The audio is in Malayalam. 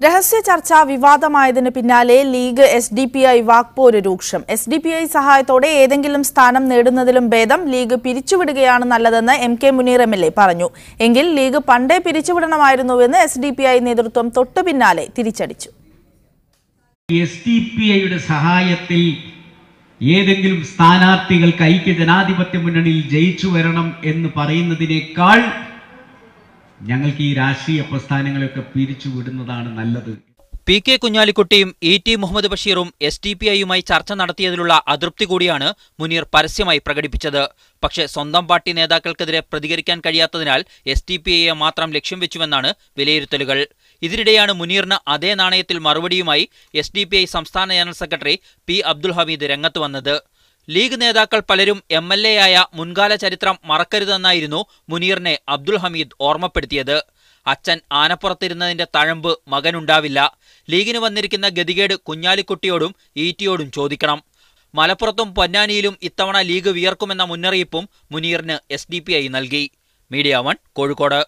രഹസ്യ ചർച്ച വിവാദമായതിന് പിന്നാലെ ലീഗ് SDPI വാക്പോര് രൂക്ഷം. SDPI സഹായത്തോടെ ഏതെങ്കിലും സ്ഥാനം നേടുന്നതിലും ഭേദം ലീഗ് പിരിച്ചുവിടുകയാണ് നല്ലതെന്ന് MK മുനീർ MLA പറഞ്ഞു. എങ്കിൽ ലീഗ് പണ്ടേ പിരിച്ചുവിടണമായിരുന്നുവെന്ന് SDPI നേതൃത്വം തൊട്ടു പിന്നാലെ തിരിച്ചടിച്ചു. SDPIയുടെ സഹായത്തിൽ ഏതെങ്കിലും സ്ഥാനാർത്ഥികൾക്ക് ഐക്യ ജനാധിപത്യ മുന്നണിയിൽ ജയിച്ചു വരണം എന്ന് പറയുന്നതിനേക്കാൾ ഞങ്ങൾക്ക് ഈ രാഷ്ട്രീയ പ്രസ്ഥാനങ്ങളൊക്കെ പിരിച്ചുവിടുന്നതാണ് നല്ലത്. PK കുഞ്ഞാലിക്കുട്ടിയും ET മുഹമ്മദ് ബഷീറും SDPIയുമായി ചർച്ച നടത്തിയതിലുള്ള അതൃപ്തി കൂടിയാണ് മുനീർ പരസ്യമായി പ്രകടിപ്പിച്ചത്. പക്ഷേ സ്വന്തം പാർട്ടി നേതാക്കൾക്കെതിരെ പ്രതികരിക്കാൻ കഴിയാത്തതിനാൽ SDPIയെ മാത്രം ലക്ഷ്യം വെച്ചുവെന്നാണ് വിലയിരുത്തലുകൾ. ഇതിനിടെയാണ് മുനീറിന് അതേ നാണയത്തിൽ മറുപടിയുമായി SDPI സംസ്ഥാന general secretary P. Abdul Hameed രംഗത്ത് വന്നത്. ലീഗ് നേതാക്കൾ പലരും MLA ആയ മുൻകാല ചരിത്രം മറക്കരുതെന്നായിരുന്നു മുനീറിനെ അബ്ദുൽ ഹമീദ് ഓർമ്മപ്പെടുത്തിയത്. അച്ഛൻ ആനപ്പുറത്തിരുന്നതിന്റെ തഴമ്പ് മകനുണ്ടാവില്ല. ലീഗിന് വന്നിരിക്കുന്ന ഗതികേട് കുഞ്ഞാലിക്കുട്ടിയോടും ETയോടും ചോദിക്കണം. മലപ്പുറത്തും പൊന്നാനിയിലും ഇത്തവണ ലീഗ് വിയർക്കുമെന്ന മുന്നറിയിപ്പും മുനീറിന് SDPI നൽകി. മീഡിയ 1 കോഴിക്കോട്.